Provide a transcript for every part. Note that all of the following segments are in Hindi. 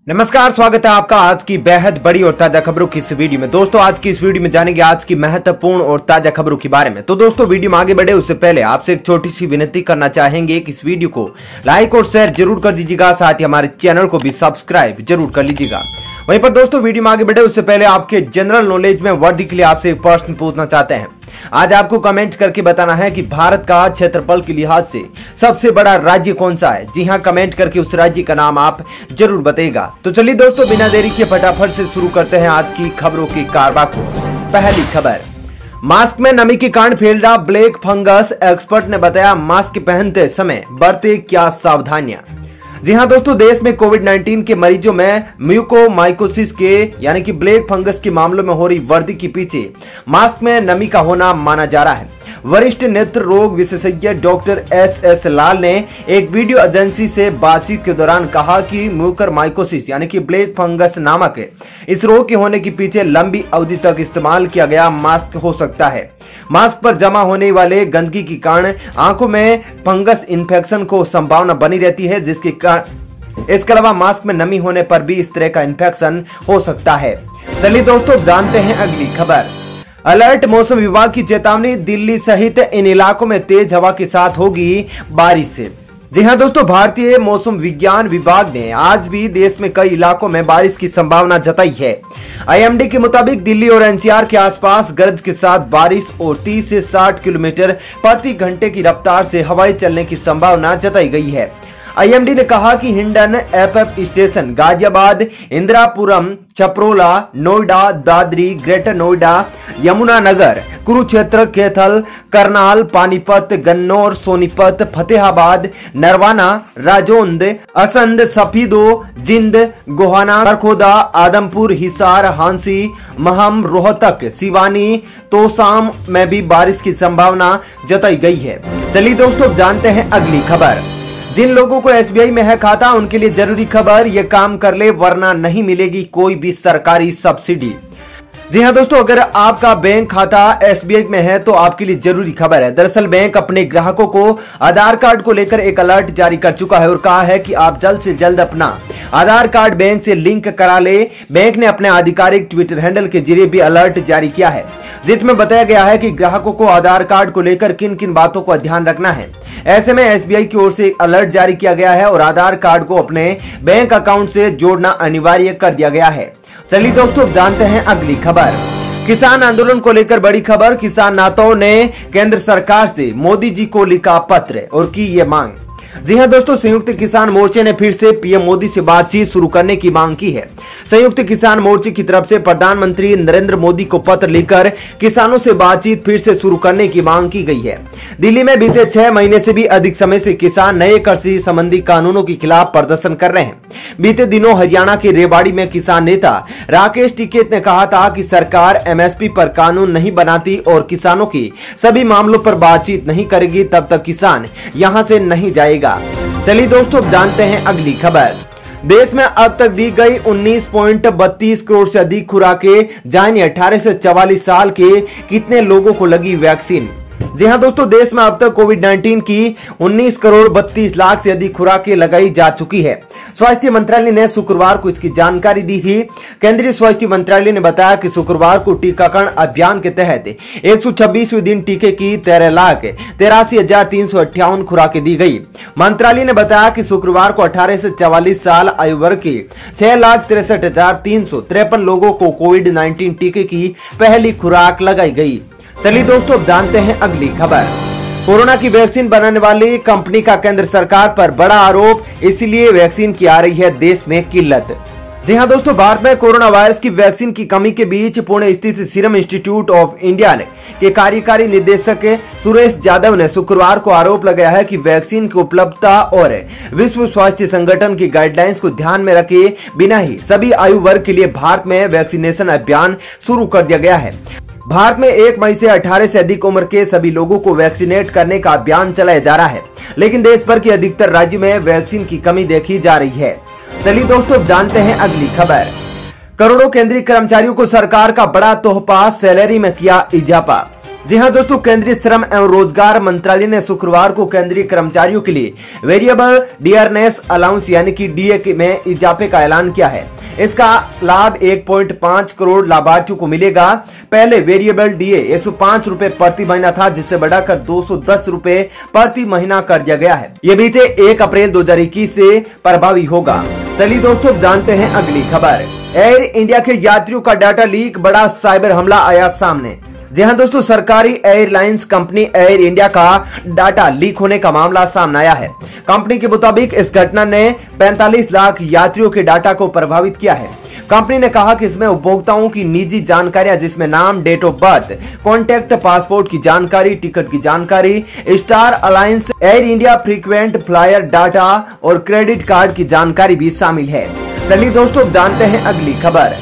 नमस्कार, स्वागत है आपका आज की बेहद बड़ी और ताजा खबरों की इस वीडियो में। दोस्तों, आज की इस वीडियो में जानेंगे आज की महत्वपूर्ण और ताजा खबरों के बारे में। तो दोस्तों, वीडियो में आगे बढ़े उससे पहले आपसे एक छोटी सी विनती करना चाहेंगे कि इस वीडियो को लाइक और शेयर जरूर कर दीजिएगा, साथ ही हमारे चैनल को भी सब्सक्राइब जरूर कर लीजिएगा। वहीं पर दोस्तों, वीडियो में आगे बढ़े उससे पहले आपके जनरल नॉलेज में वृद्धि के लिए आपसे एक प्रश्न पूछना चाहते हैं। आज आपको कमेंट करके बताना है कि भारत का क्षेत्रफल के लिहाज से सबसे बड़ा राज्य कौन सा है। जी हां, कमेंट करके उस राज्य का नाम आप जरूर बताइएगा। तो चलिए दोस्तों, बिना देरी के फटाफट से शुरू करते हैं आज की खबरों की कारवां को। पहली खबर, मास्क में नमी के कारण फैल रहा ब्लैक फंगस, एक्सपर्ट ने बताया मास्क पहनते समय बरते क्या सावधानियां। जी हां दोस्तों, देश में कोविड-19 के मरीजों में म्यूकोमाइकोसिस के यानी कि ब्लैक फंगस के मामलों में हो रही वृद्धि के पीछे मास्क में नमी का होना माना जा रहा है। वरिष्ठ नेत्र रोग विशेषज्ञ डॉक्टर एस लाल ने एक वीडियो एजेंसी से बातचीत के दौरान कहा कि म्यूकोमाइकोसिस यानी कि ब्लैक फंगस नामक इस रोग के होने के पीछे लंबी अवधि तक इस्तेमाल किया गया मास्क हो सकता है। मास्क पर जमा होने वाले गंदगी के कारण आंखों में फंगस इन्फेक्शन को संभावना बनी रहती है, जिसके कारण इसके अलावा मास्क में नमी होने पर भी इस तरह का इन्फेक्शन हो सकता है। चलिए दोस्तों, जानते हैं अगली खबर। अलर्ट, मौसम विभाग की चेतावनी, दिल्ली सहित इन इलाकों में तेज हवा के साथ होगी बारिश से। जी हां दोस्तों, भारतीय मौसम विज्ञान विभाग ने आज भी देश में कई इलाकों में बारिश की संभावना जताई है। आईएमडी के मुताबिक दिल्ली और एनसीआर के आसपास गरज के साथ बारिश और 30 से 60 किलोमीटर प्रति घंटे की रफ्तार से हवाएं चलने की संभावना जताई गई है। आईएमडी ने कहा कि Hindon, FF station, Ghaziabad, Indirapuram, Chhaprola, Noida, Dadri, greater Noida, Yamunanagar, Kurukshetra, Kaithal, Karnal, Panipat, Gannaur, Sonipat, Fatehabad, Narwana, Rajound, Assandh, Safidon, Jind, Gohana, सरखोदा, Adampur, Hisar, Hansi, Meham, Rohtak, Siwani, Tosham में भी बारिश की संभावना जताई गई है। चलिए दोस्तों, जानते हैं अगली खबर। जिन लोगों को एसबीआई में है खाता, उनके लिए जरूरी खबर, ये काम कर ले वरना नहीं मिलेगी कोई भी सरकारी सब्सिडी। जी हां दोस्तों, अगर आपका बैंक खाता एसबीआई में है तो आपके लिए जरूरी खबर है। दरअसल बैंक अपने ग्राहकों को आधार कार्ड को लेकर एक अलर्ट जारी कर चुका है और कहा है कि आप जल्द से जल्द अपना आधार कार्ड बैंक से लिंक करा ले। बैंक ने अपने आधिकारिक ट्विटर हैंडल के जरिए भी अलर्ट जारी किया है, जिसमें बताया गया है कि ग्राहकों को आधार कार्ड को लेकर किन किन बातों का ध्यान रखना है। ऐसे में एसबीआई की ओर से अलर्ट जारी किया गया है और आधार कार्ड को अपने बैंक अकाउंट से जोड़ना अनिवार्य कर दिया गया है। चलिए दोस्तों, जानते हैं अगली खबर। किसान आंदोलन को लेकर बड़ी खबर, किसान नेताओं ने केंद्र सरकार से मोदी जी को लिखा पत्र और की ये मांग। जी हां दोस्तों, संयुक्त किसान मोर्चे ने फिर से पीएम मोदी से बातचीत शुरू करने की मांग की है। संयुक्त किसान मोर्चे की तरफ से प्रधानमंत्री नरेंद्र मोदी को पत्र लिखकर किसानों से बातचीत फिर से शुरू करने की मांग की गई है। दिल्ली में बीते 6 महीने से भी अधिक समय से किसान नए कृषि संबंधी कानूनों के खिलाफ प्रदर्शन कर रहे हैं। बीते दिनों हरियाणा के रेवाड़ी में किसान नेता राकेश टिकैत ने कहा था कि सरकार एमएसपी पर कानून नहीं बनाती और किसानों की सभी मामलों पर बातचीत नहीं करेगी, तब तक किसान यहां से नहीं जाएगा। चलिए दोस्तों, जानते हैं अगली खबर। देश में अब तक दी गई 19.32 करोड़ से अधिक खुराकें, जानिए 18 से 44 साल के कितने लोगों को लगी वैक्सीन। जी हां दोस्तों, देश में अब तक कोविड-19 की 19 करोड़ 32 लाख से अधिक खुराकें लगाई जा चुकी है। स्वास्थ्य मंत्रालय ने शुक्रवार को इसकी जानकारी दी थी। केंद्रीय स्वास्थ्य मंत्रालय ने बताया कि शुक्रवार को टीकाकरण अभियान के तहत 126वें दिन टीके की 13,83,358 खुराकें दी गई। मंत्रालय ने बताया कि शुक्रवार को 18 से 44 साल आयु वर्ग के 6,63,353 लोगों को कोविड-19 टीके की पहली खुराक लगाई गई। चलिए दोस्तों, अब जानते हैं अगली खबर। कोरोना की वैक्सीन बनाने वाली कंपनी का केंद्र सरकार पर बड़ा आरोप, इसलिए वैक्सीन की आ रही है देश में किल्लत। जी हां दोस्तों, भारत में कोरोना वायरस की वैक्सीन की कमी के बीच पुणे स्थित सीरम इंस्टीट्यूट ऑफ इंडिया के कार्यकारी निदेशक सुरेश यादव ने शुक्रवार को आरोप लगाया है कि वैक्सीन की उपलब्धता और विश्व स्वास्थ्य संगठन की गाइडलाइंस को ध्यान में रखे बिना ही सभी आयु वर्ग के लिए भारत में वैक्सीनेशन अभियान शुरू कर दिया गया है। भारत में 1 मई से 18 से अधिक उम्र के सभी लोगों को वैक्सीनेट करने का अभियान चलाया जा रहा है, लेकिन देश भर के अधिकतर राज्यों में वैक्सीन की कमी देखी जा रही है। चलिए दोस्तों, जानते हैं अगली खबर। करोड़ों केंद्रीय कर्मचारियों को सरकार का बड़ा तोहफा, सैलरी में किया इजाफा। जी हां दोस्तों, केंद्रीय श्रम एवं रोजगार मंत्रालय ने शुक्रवार को केंद्रीय कर्मचारियों के लिए वेरिएबल डियरनेस अलाउंस यानी कि डीए में इजाफे का ऐलान किया है। इसका लाभ 1.5 करोड़ लाभार्थियों को मिलेगा। पहले वेरिएबल डीए 105 रुपए प्रति महीना था, जिससे बढ़ाकर 210 रुपए प्रति महीना कर दिया गया है। ये बीते 1 अप्रैल 2021 से प्रभावी होगा। चलिए दोस्तों, जानते हैं अगली खबर। एयर इंडिया के यात्रियों का डाटा लीक, बड़ा साइबर हमला आया सामने। जी हां दोस्तों, सरकारी एयरलाइंस कंपनी एयर इंडिया का डाटा लीक होने का मामला सामने आया है। कंपनी के मुताबिक इस घटना ने 45 लाख यात्रियों के डाटा को प्रभावित किया है। कंपनी ने कहा कि इसमें उपभोक्ताओं की निजी जानकारियां, जिसमें नाम, date of birth, contact, passport की जानकारी, टिकट की जानकारी, Star Alliance, Air India frequent flyer data और क्रेडिट कार्ड की जानकारी भी शामिल है। चलिए दोस्तों, जानते हैं अगली खबर।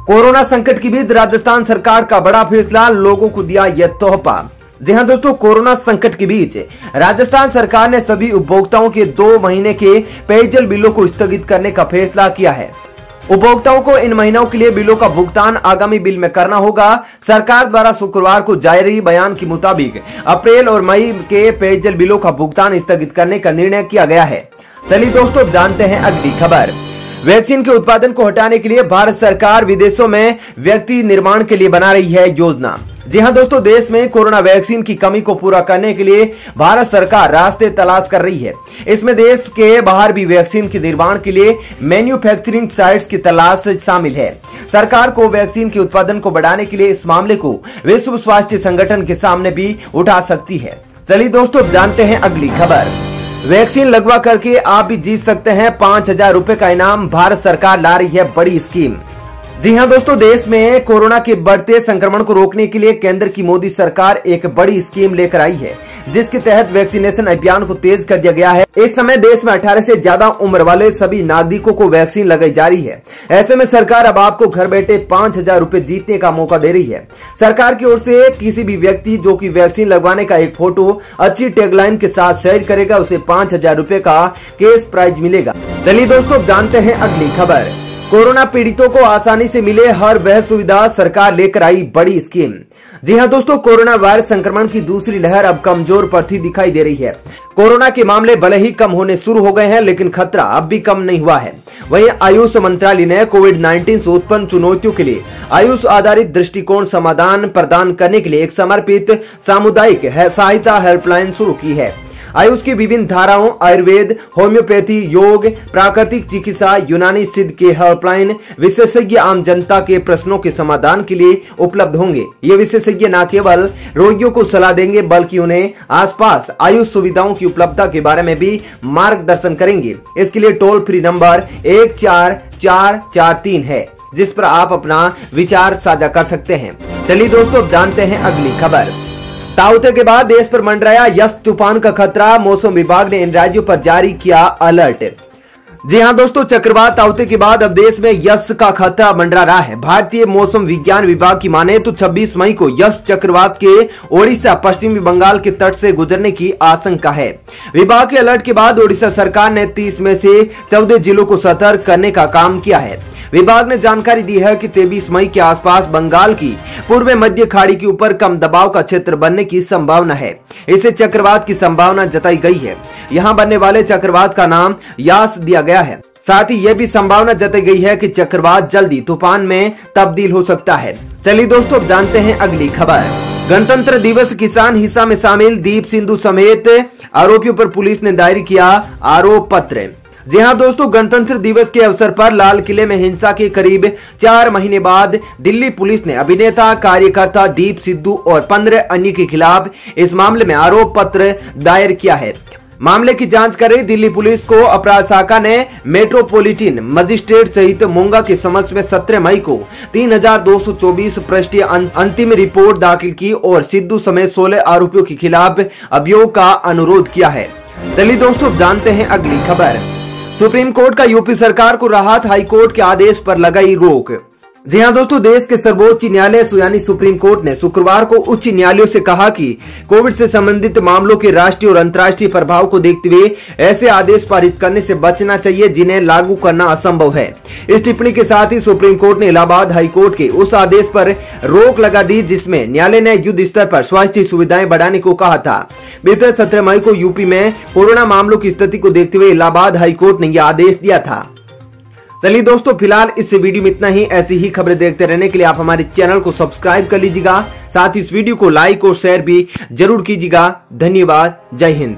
कोरोना संकट के बीच राजस्थान सरकार का बड़ा फैसला, लोगों को दिया यह तोहफा। जी हां दोस्तों, कोरोना संकट के बीच राजस्थान सरकार ने सभी उपभोक्ताओं के 2 महीने के पेयजल बिलों को स्थगित करने का फैसला किया है। उपभोक्ताओं को इन महीनों के लिए बिलों का भुगतान आगामी बिल में करना होगा। सरकार द्वारा शुक्रवार को जारी बयान के मुताबिक अप्रैल और मई के पेयजल बिलों का भुगतान स्थगित करने का निर्णय किया गया है। चलिए दोस्तों, जानते हैं अगली खबर। वैक्सीन के उत्पादन को हटाने के लिए भारत सरकार विदेशों में व्यक्ति निर्माण के लिए बना रही है योजना। जी हां दोस्तों, देश में कोरोना वैक्सीन की कमी को पूरा करने के लिए भारत सरकार रास्ते तलाश कर रही है। इसमें देश के बाहर भी वैक्सीन के निर्माण के लिए मैन्युफैक्चरिंग साइट्स की तलाश शामिल है। सरकार को वैक्सीन के उत्पादन को बढ़ाने के लिए इस मामले को विश्व स्वास्थ्य संगठन के सामने भी उठा सकती है। चलिए दोस्तों, जानते हैं अगली खबर। वैक्सीन लगवा करके आप भी जीत सकते हैं 5,000 रुपए का इनाम, भारत सरकार ला रही है बड़ी स्कीम। जी हां दोस्तों, देश में कोरोना के बढ़ते संक्रमण को रोकने के लिए केंद्र की मोदी सरकार एक बड़ी स्कीम लेकर आई है, जिसके तहत वैक्सीनेशन अभियान को तेज कर दिया गया है। इस समय देश में 18 से ज्यादा उम्र वाले सभी नागरिकों को वैक्सीन लगाई जा रही है। ऐसे में सरकार अब आपको घर बैठे 5,000 रुपए जीतने का मौका दे रही है। सरकार की ओर से किसी भी व्यक्ति जो कि वैक्सीन लगवाने का एक फोटो अच्छी टैगलाइन के साथ शेयर करेगा, उसे 5,000 रुपए का कैश प्राइज मिलेगा। चलिए दोस्तों, जानते हैं अगली खबर। कोरोना पीड़ितों को आसानी से मिले हर वह सुविधा, सरकार लेकर आई बड़ी स्कीम। जी हां दोस्तों, कोरोना वायरस संक्रमण की दूसरी लहर अब कमजोर पड़ती दिखाई दे रही है। कोरोना के मामले भले ही कम होने शुरू हो गए हैं, लेकिन खतरा अब भी कम नहीं हुआ है। वहीं आयुष मंत्रालय ने कोविड-19 से उत्पन्न चुनौतियों के लिए आयुष आधारित दृष्टिकोण समाधान प्रदान करने के लिए एक समर्पित सामुदायिक सहायता हेल्पलाइन शुरू की है। आयुष की विभिन्न धाराओं, आयुर्वेद, होम्योपैथी, योग, प्राकृतिक चिकित्सा, यूनानी सिद्ध के हेल्पलाइन विशेषज्ञ आम जनता के प्रश्नों के समाधान के लिए उपलब्ध होंगे। ये विशेषज्ञ न केवल रोगियों को सलाह देंगे, बल्कि उन्हें आसपास आयुष सुविधाओं की उपलब्धता के बारे में भी मार्गदर्शन करेंगे। इसके लिए टोल फ्री नंबर 14443 है, जिस पर आप अपना विचार साझा कर सकते हैं। चलिए दोस्तों, जानते हैं अगली खबर। ताउते के बाद देश पर मंडराया यस तूफान का खतरा, मौसम विभाग ने इन राज्यों पर जारी किया अलर्ट। जी हां दोस्तों, चक्रवात ताउते के बाद अब देश में यस का खतरा मंडरा रहा है। भारतीय मौसम विज्ञान विभाग की माने तो 26 मई को यस चक्रवात के ओडिशा पश्चिमी बंगाल के तट से गुजरने की आशंका है। विभाग के अलर्ट के बाद ओडिशा सरकार ने 30 में से 14 जिलों को सतर्क करने का काम किया है। विभाग ने जानकारी दी है कि 23 मई के आसपास बंगाल की पूर्व मध्य खाड़ी के ऊपर कम दबाव का क्षेत्र बनने की संभावना है। इसे चक्रवात की संभावना जताई गई है। यहां बनने वाले चक्रवात का नाम यास दिया गया है। साथ ही यह भी संभावना जताई गई है कि चक्रवात जल्दी तूफान में तब्दील हो सकता है। चलिए दोस्तों, अब जानते हैं अगली खबर। गणतंत्र दिवस किसान हिंसा में शामिल दीप सिंधु समेत आरोपियों पर पुलिस ने दायर किया आरोप पत्र। जी हां दोस्तों, गणतंत्र दिवस के अवसर पर लाल किले में हिंसा के करीब 4 महीने बाद दिल्ली पुलिस ने अभिनेता कार्यकर्ता दीप सिद्धू और 15 अन्य के खिलाफ इस मामले में आरोप पत्र दायर किया है। मामले की जांच कर रही दिल्ली पुलिस को अपराध शाखा ने मेट्रोपॉलिटन मजिस्ट्रेट सहित मोंगा के समक्ष में 17 मई को 3224 पृष्ठीय अंतिम रिपोर्ट दाखिल की और सिद्धू समेत 16 आरोपियों के खिलाफ अभियोग का अनुरोध किया है। चलिए दोस्तों, जानते हैं अगली खबर। सुप्रीम कोर्ट का यूपी सरकार को राहत, हाई कोर्ट के आदेश पर लगाई रोक। जी हाँ दोस्तों, देश के सर्वोच्च न्यायालय यानी सुप्रीम कोर्ट ने शुक्रवार को उच्च न्यायालयों से कहा कि कोविड से संबंधित मामलों के राष्ट्रीय और अंतर्राष्ट्रीय प्रभाव को देखते हुए ऐसे आदेश पारित करने से बचना चाहिए जिन्हें लागू करना असंभव है। इस टिप्पणी के साथ ही सुप्रीम कोर्ट ने इलाहाबाद हाई कोर्ट के उस आदेश पर रोक लगा दी जिसमें न्यायालय ने युद्ध स्तर पर स्वास्थ्य सुविधाएं बढ़ाने को कहा था। बीते 17 मई को यूपी में कोरोना मामलों की स्थिति को देखते हुए इलाहाबाद हाई कोर्ट ने यह आदेश दिया था। चलिए दोस्तों, फिलहाल इस वीडियो में इतना ही। ऐसी ही खबरें देखते रहने के लिए आप हमारे चैनल को सब्सक्राइब कर लीजिएगा, साथ ही इस वीडियो को लाइक और शेयर भी जरूर कीजिएगा। धन्यवाद। जय हिंद।